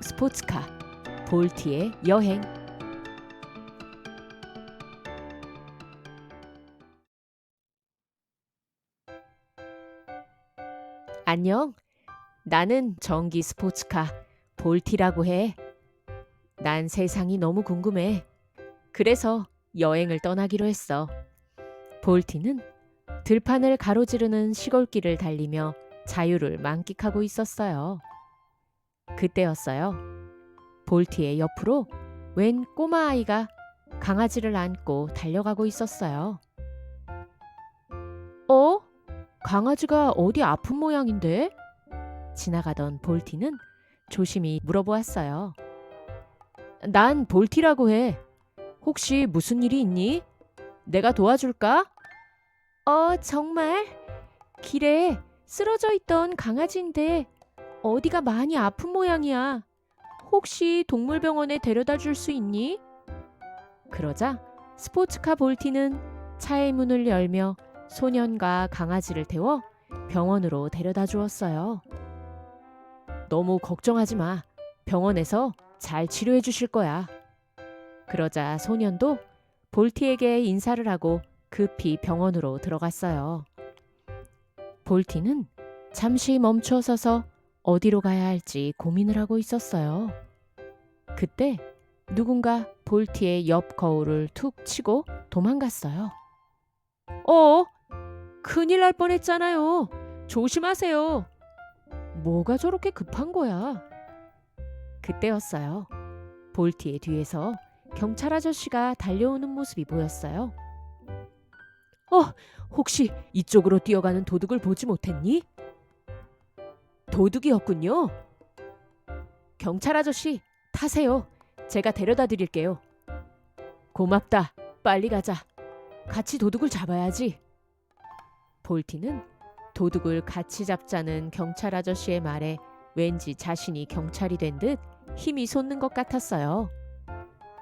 스포츠카 볼티의 여행. 안녕. 나는 전기 스포츠카 볼티라고 해. 난 세상이 너무 궁금해. 그래서 여행을 떠나기로 했어. 볼티는 들판을 가로지르는 시골길을 달리며 자유를 만끽하고 있었어요. 그때였어요. 볼티의 옆으로 웬 꼬마아이가 강아지를 안고 달려가고 있었어요. 어? 강아지가 어디 아픈 모양인데? 지나가던 볼티는 조심히 물어보았어요. 난 볼티라고 해. 혹시 무슨 일이 있니? 내가 도와줄까? 정말? 길에 쓰러져 있던 강아지인데 어디가 많이 아픈 모양이야. 혹시 동물병원에 데려다 줄 수 있니? 그러자 스포츠카 볼티는 차의 문을 열며 소년과 강아지를 태워 병원으로 데려다 주었어요. 너무 걱정하지 마. 병원에서 잘 치료해 주실 거야. 그러자 소년도 볼티에게 인사를 하고 급히 병원으로 들어갔어요. 볼티는 잠시 멈춰 서서 어디로 가야 할지 고민을 하고 있었어요. 그때 누군가 볼티의 옆 거울을 툭 치고 도망갔어요. 큰일 날 뻔했잖아요. 조심하세요. 뭐가 저렇게 급한 거야? 그때였어요. 볼티의 뒤에서 경찰 아저씨가 달려오는 모습이 보였어요. 혹시 이쪽으로 뛰어가는 도둑을 보지 못했니? 도둑이었군요. 경찰 아저씨, 타세요. 제가 데려다 드릴게요. 고맙다. 빨리 가자. 같이 도둑을 잡아야지. 볼티는 도둑을 같이 잡자는 경찰 아저씨의 말에 왠지 자신이 경찰이 된 듯 힘이 솟는 것 같았어요.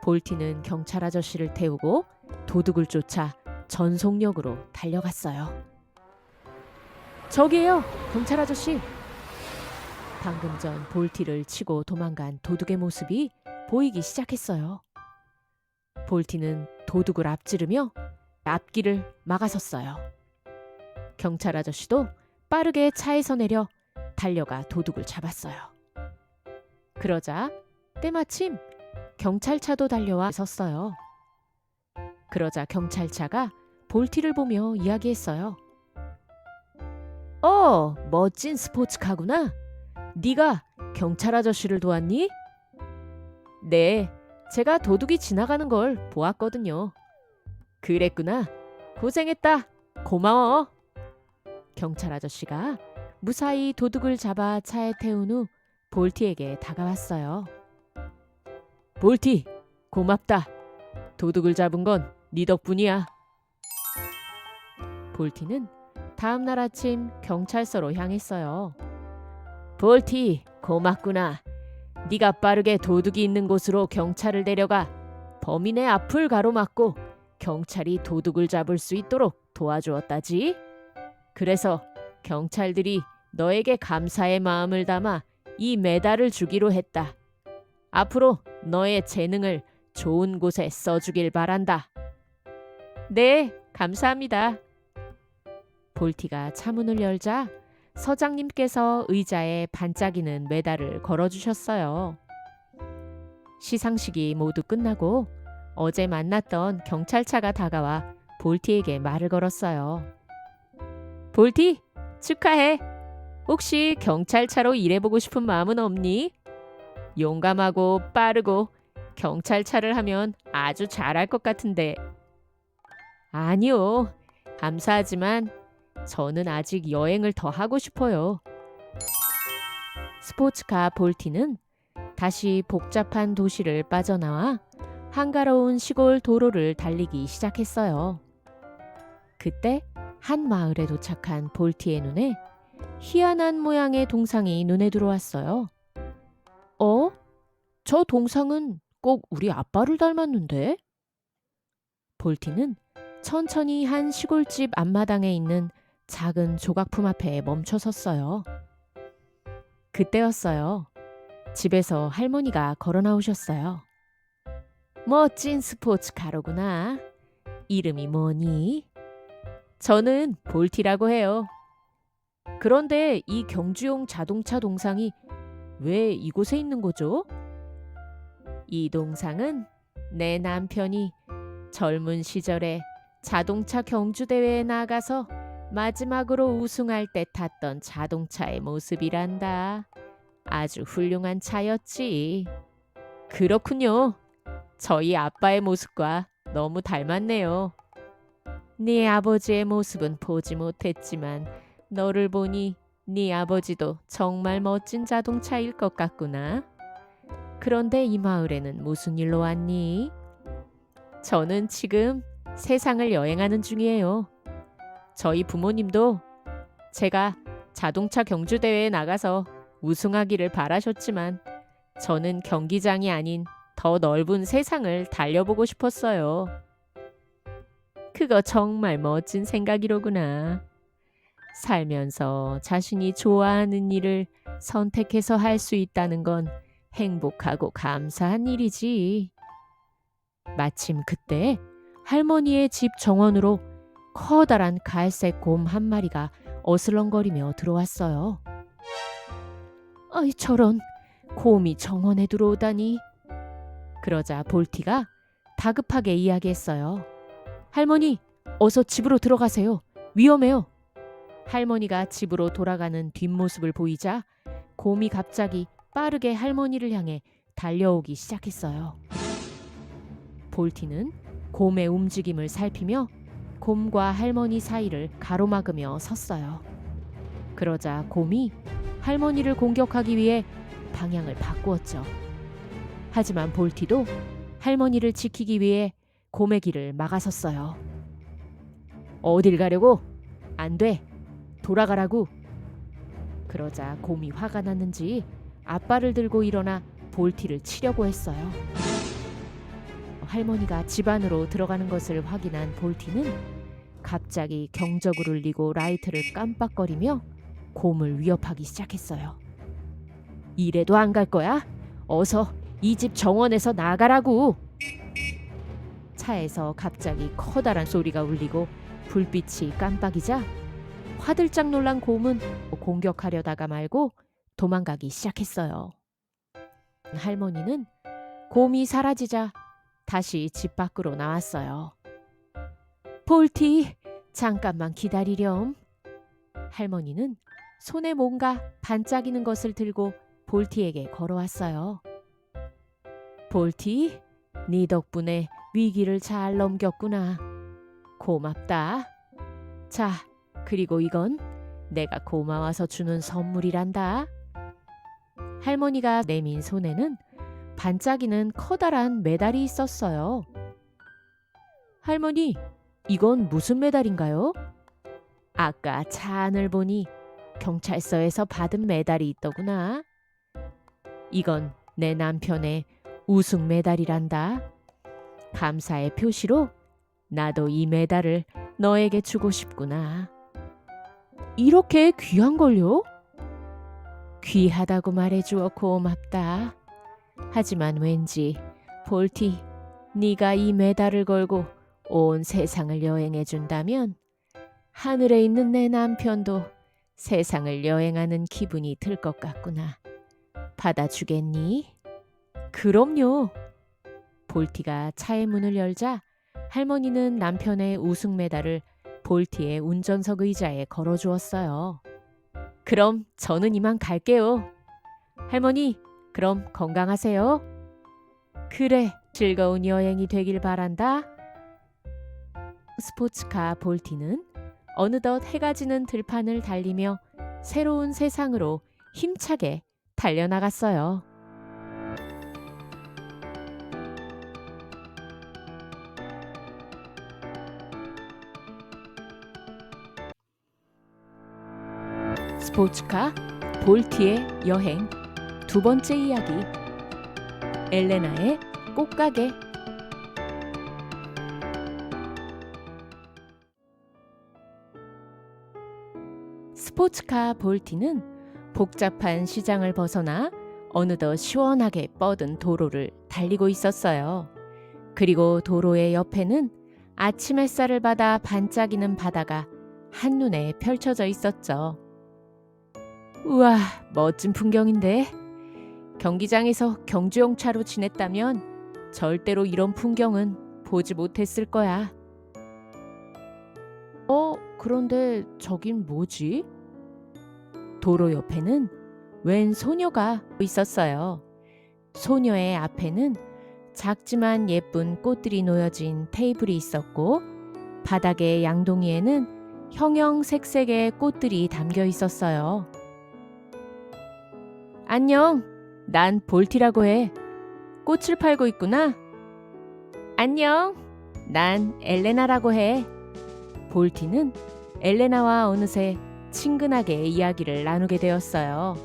볼티는 경찰 아저씨를 태우고 도둑을 쫓아 전속력으로 달려갔어요. 저기에요, 경찰 아저씨. 방금 전 볼티를 치고 도망간 도둑의 모습이 보이기 시작했어요. 볼티는 도둑을 앞지르며 앞길을 막아섰어요. 경찰 아저씨도 빠르게 차에서 내려 달려가 도둑을 잡았어요. 그러자 때마침 경찰차도 달려와 섰어요. 그러자 경찰차가 볼티를 보며 이야기했어요. 멋진 스포츠카구나. 네가 경찰 아저씨를 도왔니? 네, 제가 도둑이 지나가는 걸 보았거든요. 그랬구나. 고생했다. 고마워. 경찰 아저씨가 무사히 도둑을 잡아 차에 태운 후 볼티에게 다가왔어요. 볼티, 고맙다. 도둑을 잡은 건 네 덕분이야. 볼티는 다음 날 아침 경찰서로 향했어요. 볼티, 고맙구나. 네가 빠르게 도둑이 있는 곳으로 경찰을 데려가 범인의 앞을 가로막고 경찰이 도둑을 잡을 수 있도록 도와주었다지. 그래서 경찰들이 너에게 감사의 마음을 담아 이 메달을 주기로 했다. 앞으로 너의 재능을 좋은 곳에 써주길 바란다. 네, 감사합니다. 볼티가 차문을 열자 서장님께서 의자에 반짝이는 메달을 걸어주셨어요. 시상식이 모두 끝나고 어제 만났던 경찰차가 다가와 볼티에게 말을 걸었어요. 볼티, 축하해. 혹시 경찰차로 일해보고 싶은 마음은 없니? 용감하고 빠르고 경찰차를 하면 아주 잘할 것 같은데. 아니요. 감사하지만 저는 아직 여행을 더 하고 싶어요. 스포츠카 볼티는 다시 복잡한 도시를 빠져나와 한가로운 시골 도로를 달리기 시작했어요. 그때 한 마을에 도착한 볼티의 눈에 희한한 모양의 동상이 눈에 들어왔어요. 저 동상은 꼭 우리 아빠를 닮았는데? 볼티는 천천히 한 시골집 앞마당에 있는 작은 조각품 앞에 멈춰 섰어요. 그때였어요. 집에서 할머니가 걸어 나오셨어요. 멋진 스포츠카로구나. 이름이 뭐니? 저는 볼티라고 해요. 그런데 이 경주용 자동차 동상이 왜 이곳에 있는 거죠? 이 동상은 내 남편이 젊은 시절에 자동차 경주대회에 나가서 마지막으로 우승할 때 탔던 자동차의 모습이란다. 아주 훌륭한 차였지. 그렇군요. 저희 아빠의 모습과 너무 닮았네요. 네 아버지의 모습은 보지 못했지만 너를 보니 네 아버지도 정말 멋진 자동차일 것 같구나. 그런데 이 마을에는 무슨 일로 왔니? 저는 지금 세상을 여행하는 중이에요. 저희 부모님도 제가 자동차 경주대회에 나가서 우승하기를 바라셨지만 저는 경기장이 아닌 더 넓은 세상을 달려보고 싶었어요. 그거 정말 멋진 생각이로구나. 살면서 자신이 좋아하는 일을 선택해서 할 수 있다는 건 행복하고 감사한 일이지. 마침 그때 할머니의 집 정원으로 커다란 갈색 곰 한 마리가 어슬렁거리며 들어왔어요. 아이 저런, 곰이 정원에 들어오다니. 그러자 볼티가 다급하게 이야기했어요. 할머니, 어서 집으로 들어가세요. 위험해요. 할머니가 집으로 돌아가는 뒷모습을 보이자 곰이 갑자기 빠르게 할머니를 향해 달려오기 시작했어요. 볼티는 곰의 움직임을 살피며 곰과 할머니 사이를 가로막으며 섰어요. 그러자 곰이 할머니를 공격하기 위해 방향을 바꾸었죠. 하지만 볼티도 할머니를 지키기 위해 곰의 길을 막아섰어요. 어딜 가려고? 안 돼. 돌아가라고. 그러자 곰이 화가 났는지 앞발을 들고 일어나 볼티를 치려고 했어요. 할머니가 집 안으로 들어가는 것을 확인한 볼티는 갑자기 경적을 울리고 라이트를 깜빡거리며 곰을 위협하기 시작했어요. 이래도 안 갈 거야? 어서 이 집 정원에서 나가라고. 차에서 갑자기 커다란 소리가 울리고 불빛이 깜빡이자 화들짝 놀란 곰은 공격하려다가 말고 도망가기 시작했어요. 할머니는 곰이 사라지자 다시 집 밖으로 나왔어요. 볼티, 잠깐만 기다리렴. 할머니는 손에 뭔가 반짝이는 것을 들고 볼티에게 걸어왔어요. 볼티, 네 덕분에 위기를 잘 넘겼구나. 고맙다. 자, 그리고 이건 내가 고마워서 주는 선물이란다. 할머니가 내민 손에는 반짝이는 커다란 메달이 있었어요. 할머니, 이건 무슨 메달인가요? 아까 차 안을 보니 경찰서에서 받은 메달이 있더구나. 이건 내 남편의 우승 메달이란다. 감사의 표시로 나도 이 메달을 너에게 주고 싶구나. 이렇게 귀한 걸요? 귀하다고 말해주어 고맙다. 하지만 왠지 볼티, 네가 이 메달을 걸고 온 세상을 여행해준다면 하늘에 있는 내 남편도 세상을 여행하는 기분이 들 것 같구나. 받아주겠니? 그럼요. 볼티가 차의 문을 열자 할머니는 남편의 우승 메달을 볼티의 운전석 의자에 걸어주었어요. 그럼 저는 이만 갈게요. 할머니, 그럼 건강하세요. 그래, 즐거운 여행이 되길 바란다. 스포츠카 볼티는 어느덧 해가 지는 들판을 달리며 새로운 세상으로 힘차게 달려나갔어요. 스포츠카 볼티의 여행 두 번째 이야기, 엘레나의 꽃가게. 스포츠카 볼티는 복잡한 시장을 벗어나 어느덧 시원하게 뻗은 도로를 달리고 있었어요. 그리고 도로의 옆에는 아침 햇살을 받아 반짝이는 바다가 한눈에 펼쳐져 있었죠. 우와, 멋진 풍경인데. 경기장에서 경주용차로 지냈다면 절대로 이런 풍경은 보지 못했을 거야. 그런데 저긴 뭐지? 도로 옆에는 웬 소녀가 있었어요. 소녀의 앞에는 작지만 예쁜 꽃들이 놓여진 테이블이 있었고, 바닥의 양동이에는 형형색색의 꽃들이 담겨 있었어요. 안녕, 난 볼티라고 해. 꽃을 팔고 있구나. 안녕, 난 엘레나라고 해. 볼티는 엘레나와 어느새 친근하게 이야기를 나누게 되었어요.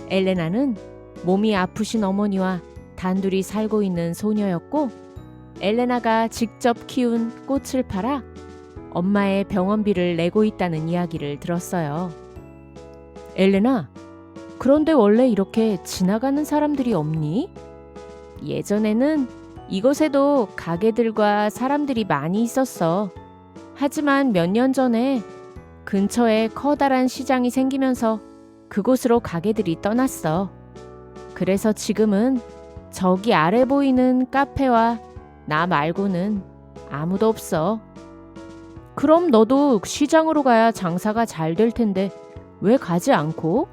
엘레나는 몸이 아프신 어머니와 단둘이 살고 있는 소녀였고, 엘레나가 직접 키운 꽃을 팔아 엄마의 병원비를 내고 있다는 이야기를 들었어요. 엘레나, 그런데 원래 이렇게 지나가는 사람들이 없니? 예전에는 이곳에도 가게들과 사람들이 많이 있었어. 하지만 몇 년 전에 근처에 커다란 시장이 생기면서 그곳으로 가게들이 떠났어. 그래서 지금은 저기 아래 보이는 카페와 나 말고는 아무도 없어. 그럼 너도 시장으로 가야 장사가 잘 될 텐데 왜 가지 않고?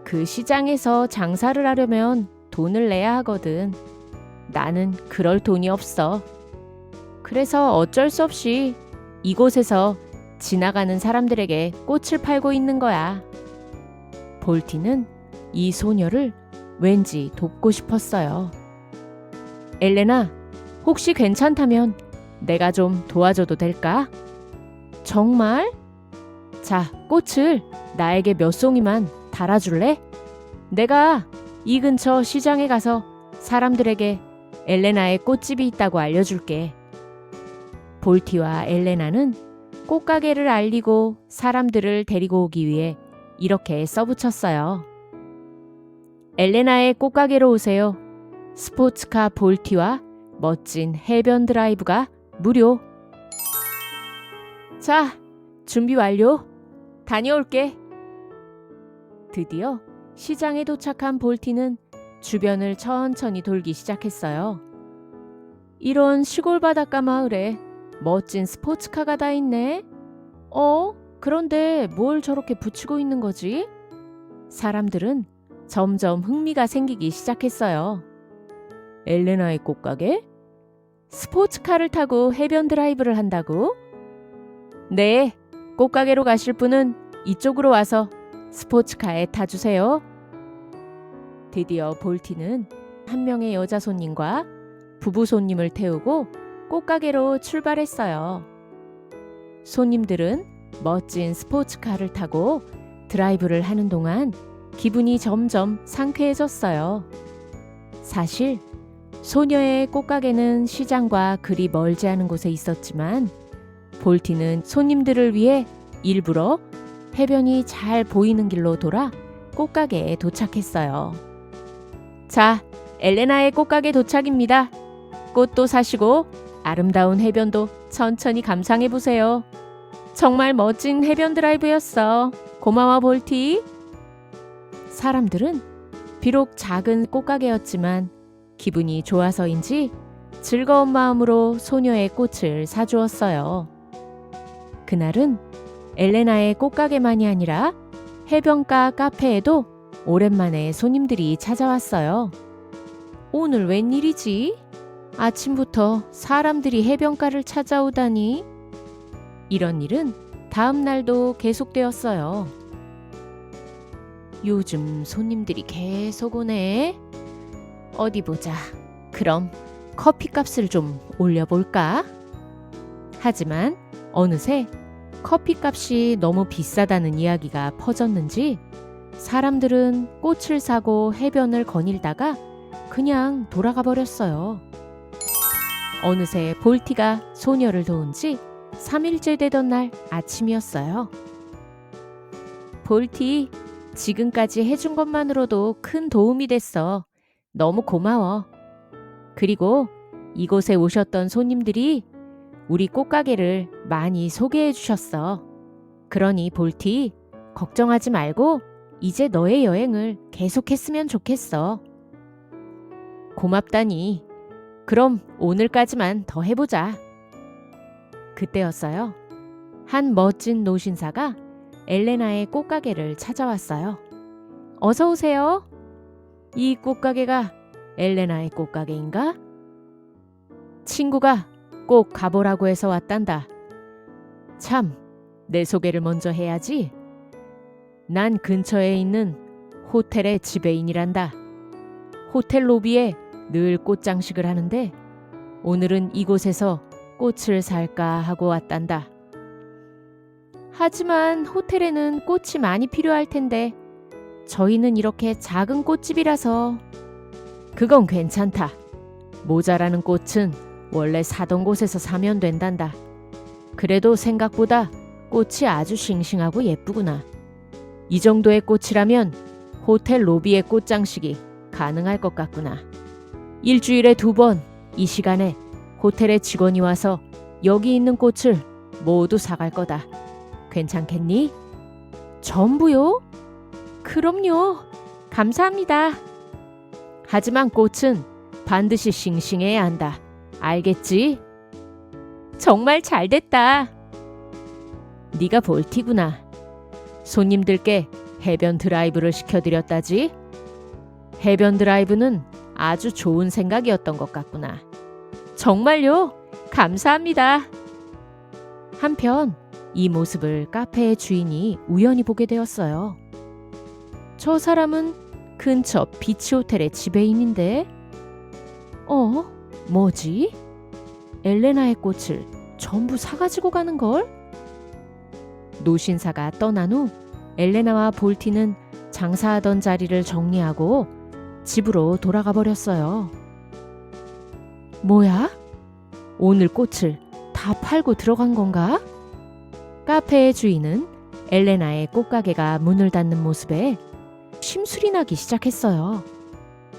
그 시장에서 장사를 하려면 돈을 내야 하거든. 나는 그럴 돈이 없어. 그래서 어쩔 수 없이 이곳에서 지나가는 사람들에게 꽃을 팔고 있는 거야. 볼티는 이 소녀를 왠지 돕고 싶었어요. 엘레나, 혹시 괜찮다면 내가 좀 도와줘도 될까? 정말? 자, 꽃을 나에게 몇 송이만 달아줄래? 내가 이 근처 시장에 가서 사람들에게 엘레나의 꽃집이 있다고 알려줄게. 볼티와 엘레나는 꽃가게를 알리고 사람들을 데리고 오기 위해 이렇게 써붙였어요. 엘레나의 꽃가게로 오세요. 스포츠카 볼티와 멋진 해변 드라이브가 무료. 자, 준비 완료. 다녀올게. 드디어 시장에 도착한 볼티는 주변을 천천히 돌기 시작했어요. 이런 시골 바닷가 마을에 멋진 스포츠카가 다 있네. 그런데 뭘 저렇게 붙이고 있는 거지? 사람들은 점점 흥미가 생기기 시작했어요. 엘레나의 꽃가게? 스포츠카를 타고 해변 드라이브를 한다고? 네, 꽃가게로 가실 분은 이쪽으로 와서 스포츠카에 타주세요. 드디어 볼티는 한 명의 여자 손님과 부부 손님을 태우고 꽃가게로 출발했어요. 손님들은 멋진 스포츠카를 타고 드라이브를 하는 동안 기분이 점점 상쾌해졌어요. 사실 소녀의 꽃가게는 시장과 그리 멀지 않은 곳에 있었지만 볼티는 손님들을 위해 일부러 해변이 잘 보이는 길로 돌아 꽃가게에 도착했어요. 자, 엘레나의 꽃가게 도착입니다. 꽃도 사시고 아름다운 해변도 천천히 감상해보세요. 정말 멋진 해변 드라이브였어. 고마워, 볼티. 사람들은 비록 작은 꽃가게였지만 기분이 좋아서인지 즐거운 마음으로 소녀의 꽃을 사주었어요. 그날은 엘레나의 꽃가게만이 아니라 해변가 카페에도 오랜만에 손님들이 찾아왔어요. 오늘 웬일이지? 아침부터 사람들이 해변가를 찾아오다니. 이런 일은 다음 날도 계속되었어요. 요즘 손님들이 계속 오네. 어디 보자. 그럼 커피값을 좀 올려볼까? 하지만 어느새 커피값이 너무 비싸다는 이야기가 퍼졌는지 사람들은 꽃을 사고 해변을 거닐다가 그냥 돌아가 버렸어요. 어느새 볼티가 소녀를 도운 지 3일째 되던 날 아침이었어요. 볼티, 지금까지 해준 것만으로도 큰 도움이 됐어. 너무 고마워. 그리고 이곳에 오셨던 손님들이 우리 꽃가게를 많이 소개해 주셨어. 그러니 볼티, 걱정하지 말고 이제 너의 여행을 계속했으면 좋겠어. 고맙다니. 그럼 오늘까지만 더 해보자. 그때였어요. 한 멋진 노신사가 엘레나의 꽃가게를 찾아왔어요. 어서 오세요. 이 꽃가게가 엘레나의 꽃가게인가? 친구가 꼭 가보라고 해서 왔단다. 참, 내 소개를 먼저 해야지. 난 근처에 있는 호텔의 지배인이란다. 호텔 로비에 늘 꽃장식을 하는데 오늘은 이곳에서 꽃을 살까 하고 왔단다. 하지만 호텔에는 꽃이 많이 필요할 텐데 저희는 이렇게 작은 꽃집이라서. 그건 괜찮다. 모자라는 꽃은 원래 사던 곳에서 사면 된단다. 그래도 생각보다 꽃이 아주 싱싱하고 예쁘구나. 이 정도의 꽃이라면 호텔 로비의 꽃장식이 가능할 것 같구나. 일주일에 2번 이 시간에 호텔의 직원이 와서 여기 있는 꽃을 모두 사갈 거다. 괜찮겠니? 전부요? 그럼요. 감사합니다. 하지만 꽃은 반드시 싱싱해야 한다. 알겠지? 정말 잘됐다. 네가 볼티구나. 손님들께 해변 드라이브를 시켜드렸다지? 해변 드라이브는 아주 좋은 생각이었던 것 같구나. 정말요? 감사합니다. 한편 이 모습을 카페의 주인이 우연히 보게 되었어요. 저 사람은 근처 비치 호텔의 지배인인데? 뭐지? 엘레나의 꽃을 전부 사가지고 가는걸? 노신사가 떠난 후 엘레나와 볼티는 장사하던 자리를 정리하고 집으로 돌아가 버렸어요. 뭐야? 오늘 꽃을 다 팔고 들어간 건가? 카페의 주인은 엘레나의 꽃가게가 문을 닫는 모습에 심술이 나기 시작했어요.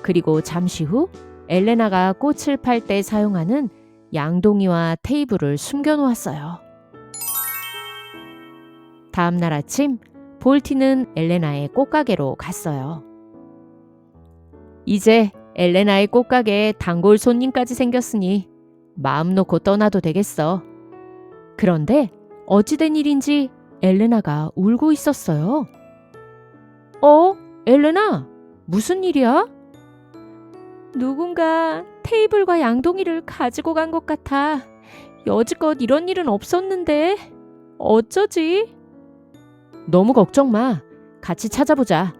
그리고 잠시 후 엘레나가 꽃을 팔 때 사용하는 양동이와 테이블을 숨겨놓았어요. 다음 날 아침 볼티는 엘레나의 꽃가게로 갔어요. 이제 엘레나의 꽃가게에 단골 손님까지 생겼으니 마음 놓고 떠나도 되겠어. 그런데 어찌된 일인지 엘레나가 울고 있었어요. 엘레나, 무슨 일이야? 누군가 테이블과 양동이를 가지고 간 것 같아. 여지껏 이런 일은 없었는데 어쩌지? 너무 걱정 마. 같이 찾아보자.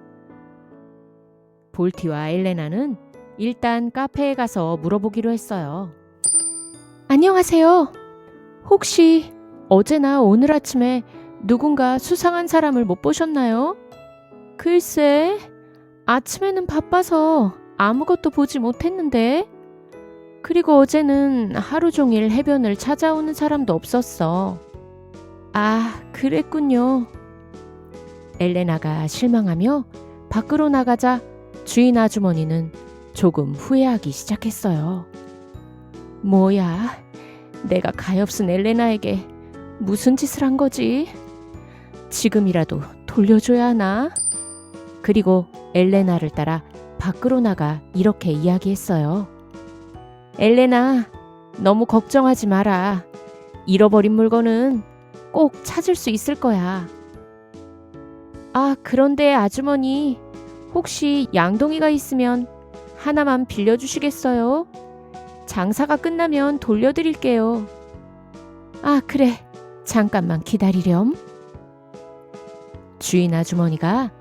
볼티와 엘레나는 일단 카페에 가서 물어보기로 했어요. 안녕하세요. 혹시 어제나 오늘 아침에 누군가 수상한 사람을 못 보셨나요? 글쎄, 아침에는 바빠서 아무것도 보지 못했는데. 그리고 어제는 하루 종일 해변을 찾아오는 사람도 없었어. 아, 그랬군요. 엘레나가 실망하며 밖으로 나가자 주인 아주머니는 조금 후회하기 시작했어요. 뭐야, 내가 가엾은 엘레나에게 무슨 짓을 한 거지? 지금이라도 돌려줘야 하나? 그리고 엘레나를 따라 밖으로 나가 이렇게 이야기했어요. 엘레나, 너무 걱정하지 마라. 잃어버린 물건은 꼭 찾을 수 있을 거야. 아, 그런데 아주머니, 혹시 양동이가 있으면 하나만 빌려주시겠어요? 장사가 끝나면 돌려드릴게요. 아, 그래. 잠깐만 기다리렴. 주인 아주머니가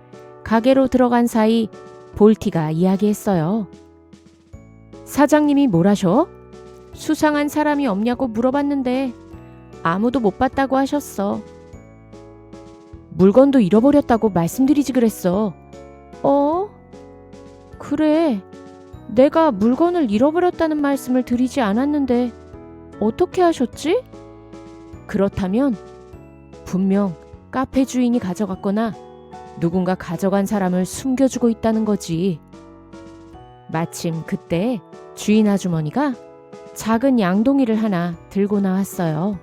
가게로 들어간 사이 볼티가 이야기했어요. 사장님이 뭘 하셔? 수상한 사람이 없냐고 물어봤는데 아무도 못 봤다고 하셨어. 물건도 잃어버렸다고 말씀드리지 그랬어. 그래. 내가 물건을 잃어버렸다는 말씀을 드리지 않았는데 어떻게 하셨지? 그렇다면 분명 카페 주인이 가져갔거나 누군가 가져간 사람을 숨겨주고 있다는 거지. 마침 그때 주인 아주머니가 작은 양동이를 하나 들고 나왔어요.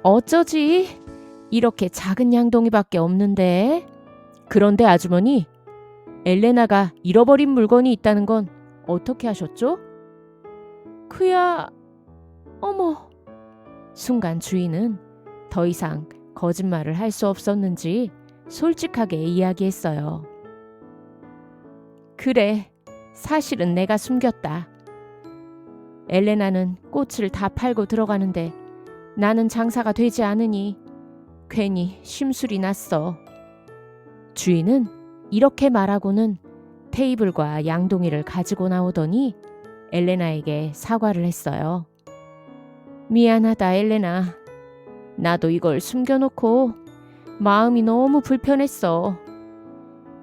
어쩌지? 이렇게 작은 양동이밖에 없는데. 그런데 아주머니, 엘레나가 잃어버린 물건이 있다는 건 어떻게 하셨죠? 그야, 어머. 순간 주인은 더 이상 거짓말을 할 수 없었는지 솔직하게 이야기했어요. 그래, 사실은 내가 숨겼다. 엘레나는 꽃을 다 팔고 들어가는데 나는 장사가 되지 않으니 괜히 심술이 났어. 주인은 이렇게 말하고는 테이블과 양동이를 가지고 나오더니 엘레나에게 사과를 했어요. 미안하다, 엘레나. 나도 이걸 숨겨놓고 마음이 너무 불편했어.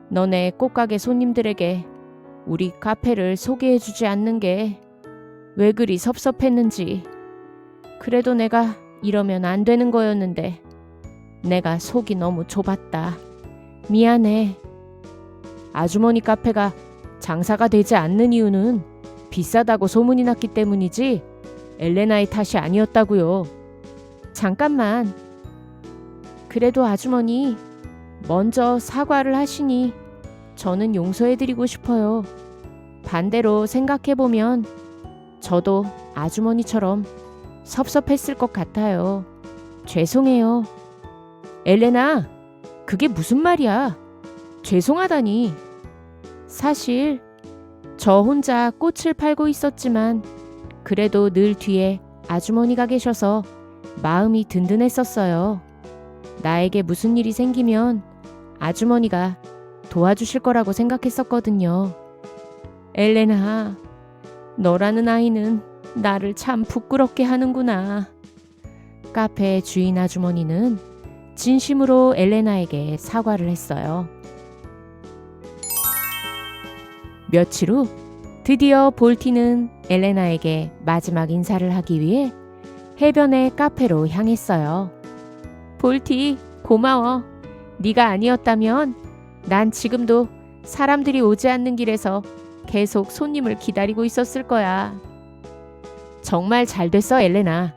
너네 꽃가게 손님들에게 우리 카페를 소개해주지 않는 게 왜 그리 섭섭했는지. 그래도 내가 이러면 안 되는 거였는데 내가 속이 너무 좁았다. 미안해. 아주머니 카페가 장사가 되지 않는 이유는 비싸다고 소문이 났기 때문이지 엘레나의 탓이 아니었다고요. 잠깐만. 그래도 아주머니, 먼저 사과를 하시니 저는 용서해드리고 싶어요. 반대로 생각해보면 저도 아주머니처럼 섭섭했을 것 같아요. 죄송해요. 엘레나, 그게 무슨 말이야? 죄송하다니. 사실 저 혼자 꽃을 팔고 있었지만 그래도 늘 뒤에 아주머니가 계셔서 마음이 든든했었어요. 나에게 무슨 일이 생기면 아주머니가 도와주실 거라고 생각했었거든요. 엘레나, 너라는 아이는 나를 참 부끄럽게 하는구나. 카페 주인 아주머니는 진심으로 엘레나에게 사과를 했어요. 며칠 후 드디어 볼티는 엘레나에게 마지막 인사를 하기 위해 해변의 카페로 향했어요. 볼티, 고마워. 네가 아니었다면 난 지금도 사람들이 오지 않는 길에서 계속 손님을 기다리고 있었을 거야. 정말 잘 됐어, 엘레나.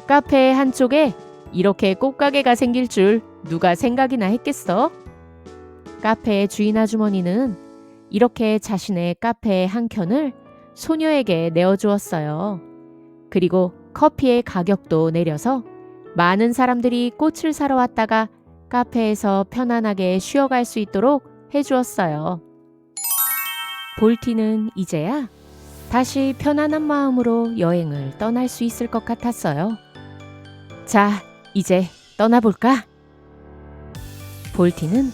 카페 한쪽에 이렇게 꽃가게가 생길 줄 누가 생각이나 했겠어? 카페의 주인 아주머니는 이렇게 자신의 카페의 한 켠을 소녀에게 내어주었어요. 그리고 커피의 가격도 내려서 많은 사람들이 꽃을 사러 왔다가 카페에서 편안하게 쉬어갈 수 있도록 해주었어요. 볼티는 이제야 다시 편안한 마음으로 여행을 떠날 수 있을 것 같았어요. 자, 이제 떠나볼까? 볼티는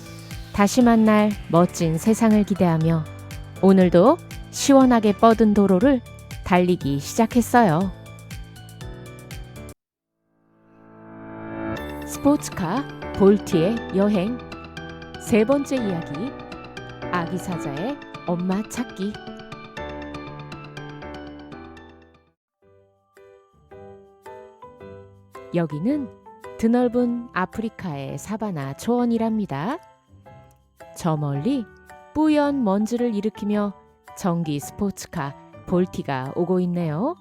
다시 만날 멋진 세상을 기대하며 오늘도 시원하게 뻗은 도로를 달리기 시작했어요. 스포츠카 볼티의 여행 세 번째 이야기, 아기 사자의 엄마 찾기. 여기는 드넓은 아프리카의 사바나 초원이랍니다. 저 멀리 뿌연 먼지를 일으키며 전기 스포츠카 볼티가 오고 있네요.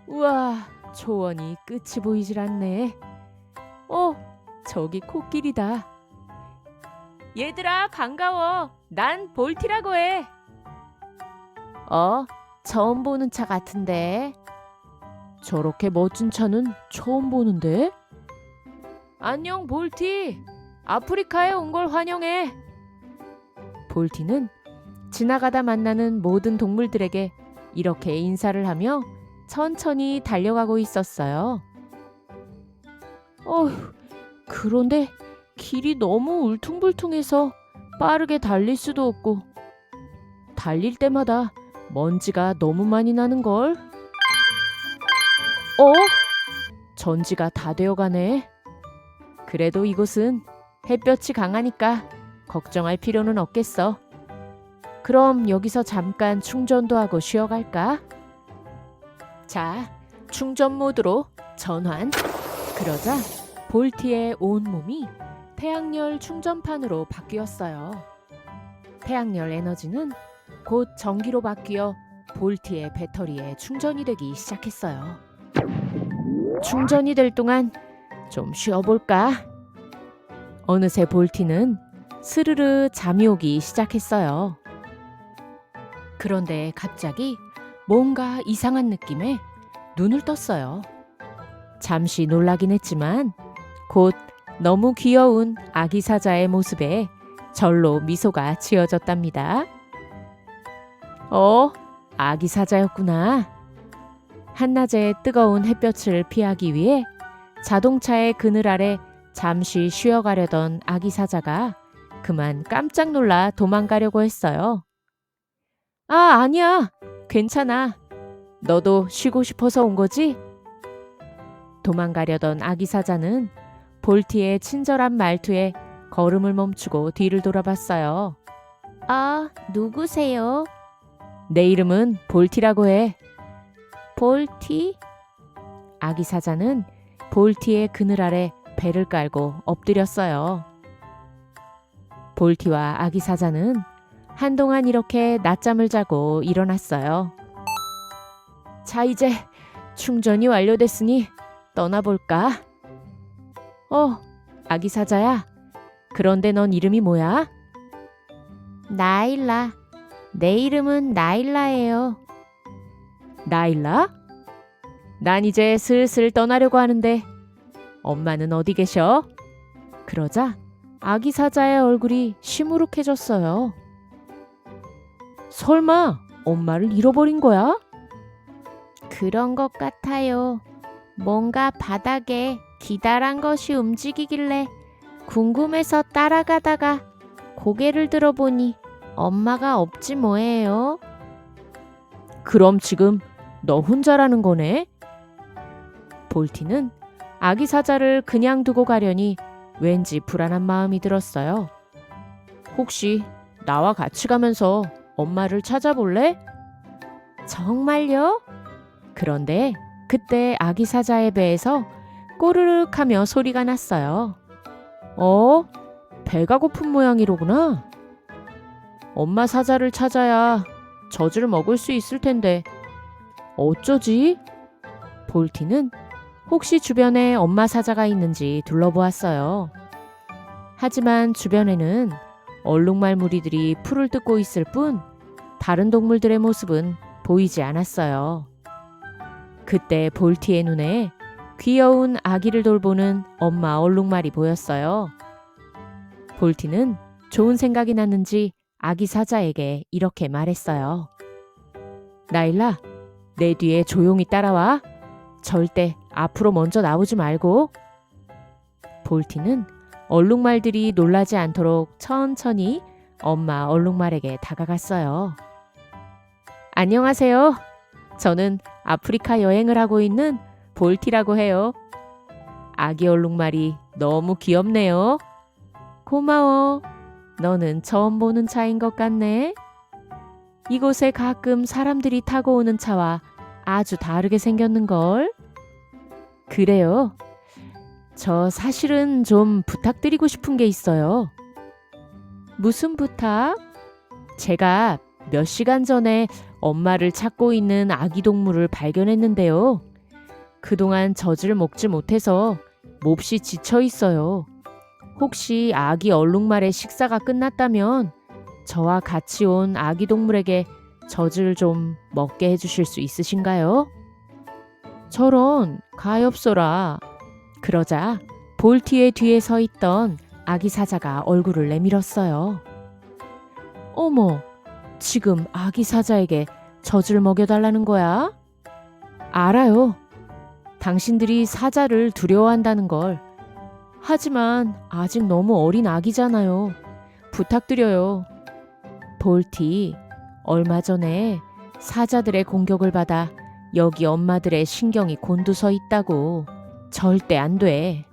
우와, 초원이 끝이 보이질 않네. 저기 코끼리다. 얘들아, 반가워. 난 볼티라고 해. 처음 보는 차 같은데. 저렇게 멋진 차는 처음 보는데? 안녕, 볼티. 아프리카에 온 걸 환영해. 볼티는 지나가다 만나는 모든 동물들에게 이렇게 인사를 하며 천천히 달려가고 있었어요. 그런데 길이 너무 울퉁불퉁해서 빠르게 달릴 수도 없고 달릴 때마다 먼지가 너무 많이 나는걸. 전지가 다 되어가네. 그래도 이곳은 햇볕이 강하니까 걱정할 필요는 없겠어. 그럼 여기서 잠깐 충전도 하고 쉬어갈까? 자, 충전 모드로 전환. 그러자 볼티의 온몸이 태양열 충전판으로 바뀌었어요. 태양열 에너지는 곧 전기로 바뀌어 볼티의 배터리에 충전이 되기 시작했어요. 충전이 될 동안 좀 쉬어볼까? 어느새 볼티는 스르르 잠이 오기 시작했어요. 그런데 갑자기 뭔가 이상한 느낌에 눈을 떴어요. 잠시 놀라긴 했지만 곧 너무 귀여운 아기 사자의 모습에 절로 미소가 지어졌답니다. 아기 사자였구나. 한낮의 뜨거운 햇볕을 피하기 위해 자동차의 그늘 아래 잠시 쉬어가려던 아기 사자가 그만 깜짝 놀라 도망가려고 했어요. 아니야. 괜찮아. 너도 쉬고 싶어서 온 거지? 도망가려던 아기 사자는 볼티의 친절한 말투에 걸음을 멈추고 뒤를 돌아봤어요. 누구세요? 내 이름은 볼티라고 해. 볼티? 아기 사자는 볼티의 그늘 아래 배를 깔고 엎드렸어요. 볼티와 아기 사자는 한동안 이렇게 낮잠을 자고 일어났어요. 자, 이제 충전이 완료됐으니 떠나볼까? 아기 사자야. 그런데 넌 이름이 뭐야? 나일라. 내 이름은 나일라예요. 나일라? 난 이제 슬슬 떠나려고 하는데 엄마는 어디 계셔? 그러자 아기 사자의 얼굴이 시무룩해졌어요. 설마 엄마를 잃어버린 거야? 그런 것 같아요. 뭔가 바닥에 기다란 것이 움직이길래 궁금해서 따라가다가 고개를 들어보니 엄마가 없지 뭐예요. 그럼 지금 너 혼자라는 거네? 볼티는 아기 사자를 그냥 두고 가려니 왠지 불안한 마음이 들었어요. 혹시 나와 같이 가면서 엄마를 찾아볼래? 정말요? 그런데 그때 아기 사자의 배에서 꼬르륵 하며 소리가 났어요. 배가 고픈 모양이로구나. 엄마 사자를 찾아야 젖을 먹을 수 있을 텐데 어쩌지? 볼티는 혹시 주변에 엄마 사자가 있는지 둘러보았어요. 하지만 주변에는 얼룩말 무리들이 풀을 뜯고 있을 뿐 다른 동물들의 모습은 보이지 않았어요. 그때 볼티의 눈에 귀여운 아기를 돌보는 엄마 얼룩말이 보였어요. 볼티는 좋은 생각이 났는지 아기 사자에게 이렇게 말했어요. 나일라, 내 뒤에 조용히 따라와. 절대 앞으로 먼저 나오지 말고. 볼티는 얼룩말들이 놀라지 않도록 천천히 엄마 얼룩말에게 다가갔어요. 안녕하세요. 저는 아프리카 여행을 하고 있는 볼티라고 해요. 아기 얼룩말이 너무 귀엽네요. 고마워. 너는 처음 보는 차인 것 같네. 이곳에 가끔 사람들이 타고 오는 차와 아주 다르게 생겼는걸. 그래요. 저 사실은 좀 부탁드리고 싶은 게 있어요. 무슨 부탁? 제가 몇 시간 전에 엄마를 찾고 있는 아기 동물을 발견했는데요. 그동안 젖을 먹지 못해서 몹시 지쳐 있어요. 혹시 아기 얼룩말의 식사가 끝났다면 저와 같이 온 아기 동물에게 젖을 좀 먹게 해주실 수 있으신가요? 저런 가엾어라. 그러자 볼티의 뒤에 서 있던 아기 사자가 얼굴을 내밀었어요. 어머, 지금 아기 사자에게 젖을 먹여달라는 거야? 알아요. 당신들이 사자를 두려워한다는 걸. 하지만 아직 너무 어린 아기잖아요. 부탁드려요. 볼티, 얼마 전에 사자들의 공격을 받아 여기 엄마들의 신경이 곤두서 있다고. 절대 안 돼.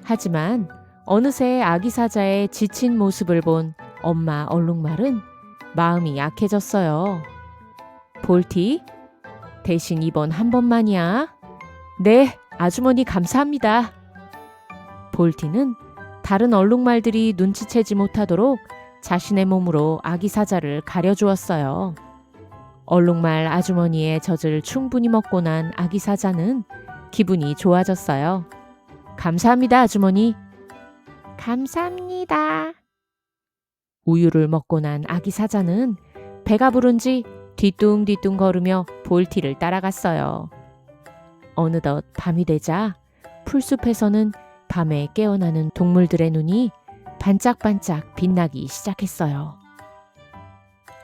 하지만 어느새 아기 사자의 지친 모습을 본 엄마 얼룩말은 마음이 약해졌어요. 볼티, 대신 이번 한 번만이야. 네, 아주머니 감사합니다. 볼티는 다른 얼룩말들이 눈치채지 못하도록 자신의 몸으로 아기 사자를 가려주었어요. 얼룩말 아주머니의 젖을 충분히 먹고 난 아기 사자는 기분이 좋아졌어요. 감사합니다, 아주머니. 감사합니다. 우유를 먹고 난 아기 사자는 배가 부른지 뒤뚱뒤뚱 걸으며 볼티를 따라갔어요. 어느덧 밤이 되자 풀숲에서는 밤에 깨어나는 동물들의 눈이 반짝반짝 빛나기 시작했어요.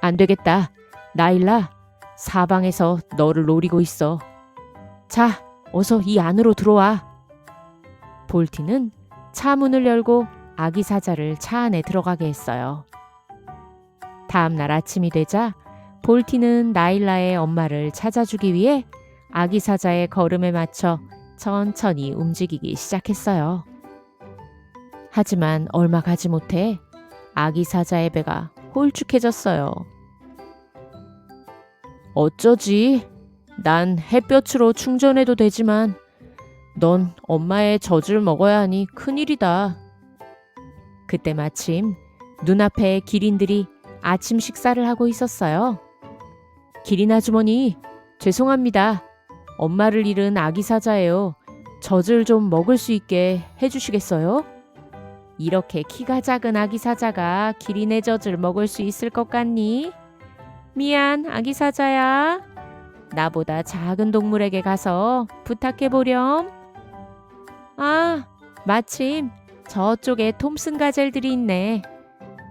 안 되겠다. 나일라, 사방에서 너를 노리고 있어. 자, 어서 이 안으로 들어와. 볼티는 차 문을 열고 아기 사자를 차 안에 들어가게 했어요. 다음 날 아침이 되자 볼티는 나일라의 엄마를 찾아주기 위해 아기 사자의 걸음에 맞춰 천천히 움직이기 시작했어요. 하지만 얼마 가지 못해 아기 사자의 배가 홀쭉해졌어요. 어쩌지? 난 햇볕으로 충전해도 되지만 넌 엄마의 젖을 먹어야 하니 큰일이다. 그때 마침 눈앞에 기린들이 아침 식사를 하고 있었어요. 기린 아주머니, 죄송합니다. 엄마를 잃은 아기 사자예요. 젖을 좀 먹을 수 있게 해주시겠어요? 이렇게 키가 작은 아기 사자가 기린의 젖을 먹을 수 있을 것 같니? 미안, 아기 사자야. 나보다 작은 동물에게 가서 부탁해 보렴. 아, 마침 저쪽에 톰슨 가젤들이 있네.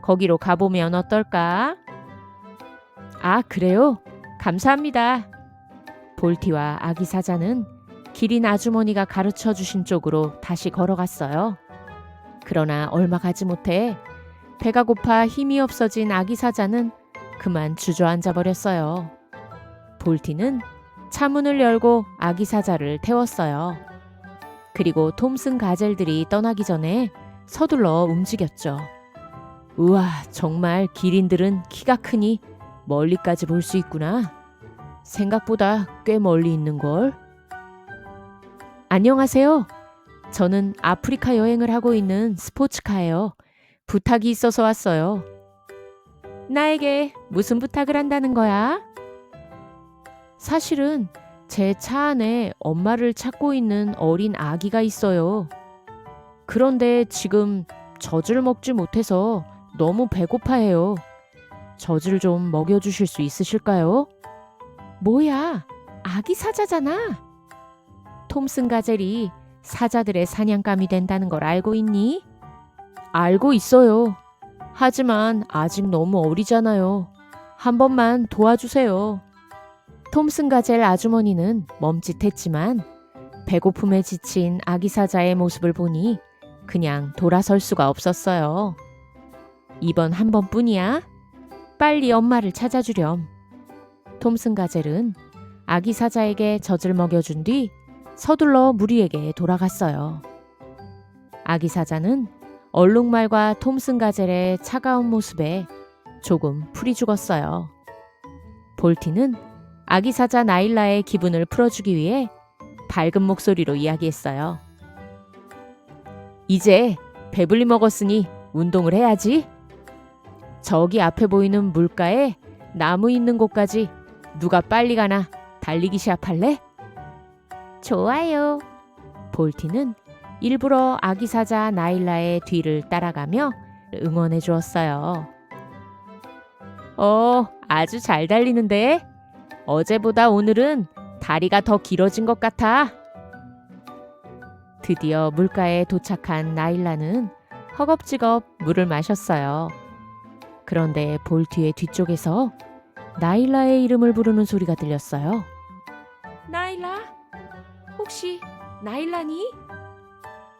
거기로 가보면 어떨까? 아, 그래요? 감사합니다. 볼티와 아기 사자는 기린 아주머니가 가르쳐 주신 쪽으로 다시 걸어갔어요. 그러나 얼마 가지 못해 배가 고파 힘이 없어진 아기 사자는 그만 주저앉아 버렸어요. 볼티는 차 문을 열고 아기 사자를 태웠어요. 그리고 톰슨 가젤들이 떠나기 전에 서둘러 움직였죠. 우와, 정말 기린들은 키가 크니 멀리까지 볼 수 있구나. 생각보다 꽤 멀리 있는걸. 안녕하세요. 저는 아프리카 여행을 하고 있는 스포츠카예요. 부탁이 있어서 왔어요. 나에게 무슨 부탁을 한다는 거야? 사실은 제 차 안에 엄마를 찾고 있는 어린 아기가 있어요. 그런데 지금 젖을 먹지 못해서 너무 배고파해요. 젖을 좀 먹여주실 수 있으실까요? 뭐야, 아기 사자잖아. 톰슨 가젤이 사자들의 사냥감이 된다는 걸 알고 있니? 알고 있어요. 하지만 아직 너무 어리잖아요. 한 번만 도와주세요. 톰슨 가젤 아주머니는 멈칫했지만 배고픔에 지친 아기 사자의 모습을 보니 그냥 돌아설 수가 없었어요. 이번 한 번뿐이야. 빨리 엄마를 찾아주렴. 톰슨 가젤은 아기 사자에게 젖을 먹여준 뒤 서둘러 무리에게 돌아갔어요. 아기 사자는 얼룩말과 톰슨 가젤의 차가운 모습에 조금 풀이 죽었어요. 볼티는 아기 사자 나일라의 기분을 풀어주기 위해 밝은 목소리로 이야기했어요. 이제 배불리 먹었으니 운동을 해야지. 저기 앞에 보이는 물가에 나무 있는 곳까지 누가 빨리 가나 달리기 시합할래? 좋아요. 볼티는 일부러 아기 사자 나일라의 뒤를 따라가며 응원해 주었어요. 아주 잘 달리는데? 어제보다 오늘은 다리가 더 길어진 것 같아. 드디어 물가에 도착한 나일라는 허겁지겁 물을 마셨어요. 그런데 볼티의 뒤쪽에서 나일라의 이름을 부르는 소리가 들렸어요. 나일라? 혹시 나일라니?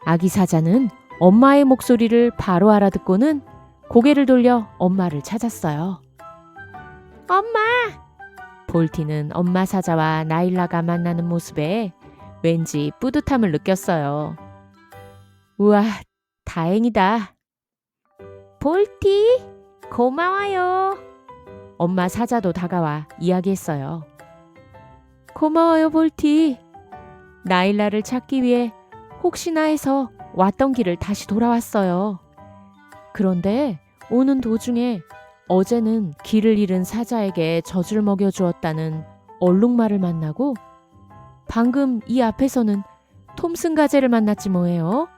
아기 사자는 엄마의 목소리를 바로 알아듣고는 고개를 돌려 엄마를 찾았어요. 엄마! 볼티는 엄마 사자와 나일라가 만나는 모습에 왠지 뿌듯함을 느꼈어요. 우와, 다행이다. 볼티, 고마워요. 엄마 사자도 다가와 이야기했어요. 고마워요, 볼티. 나일라를 찾기 위해 혹시나 해서 왔던 길을 다시 돌아왔어요. 그런데 오는 도중에 어제는 길을 잃은 사자에게 젖을 먹여주었다는 얼룩말을 만나고 방금 이 앞에서는 톰슨 가재를 만났지 뭐예요.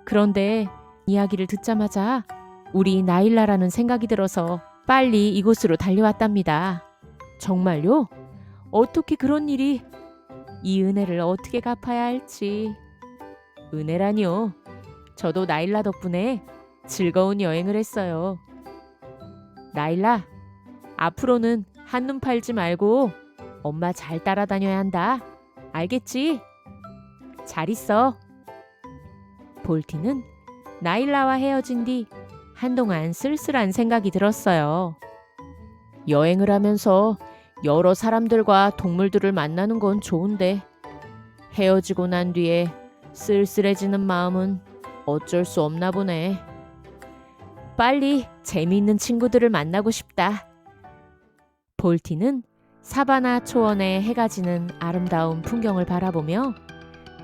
그런데 이야기를 듣자마자 우리 나일라라는 생각이 들어서 빨리 이곳으로 달려왔답니다. 정말요? 어떻게 그런 일이? 이 은혜를 어떻게 갚아야 할지. 은혜라니요. 저도 나일라 덕분에 즐거운 여행을 했어요. 나일라, 앞으로는 한눈 팔지 말고 엄마 잘 따라다녀야 한다. 알겠지? 잘 있어. 볼티는 나일라와 헤어진 뒤 한동안 쓸쓸한 생각이 들었어요. 여행을 하면서 여러 사람들과 동물들을 만나는 건 좋은데 헤어지고 난 뒤에 쓸쓸해지는 마음은 어쩔 수 없나 보네. 빨리 재미있는 친구들을 만나고 싶다. 볼티는 사바나 초원에 해가 지는 아름다운 풍경을 바라보며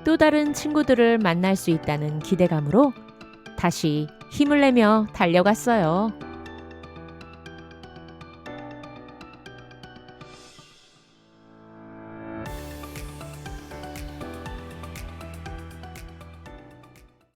또 다른 친구들을 만날 수 있다는 기대감으로 다시 힘을 내며 달려갔어요.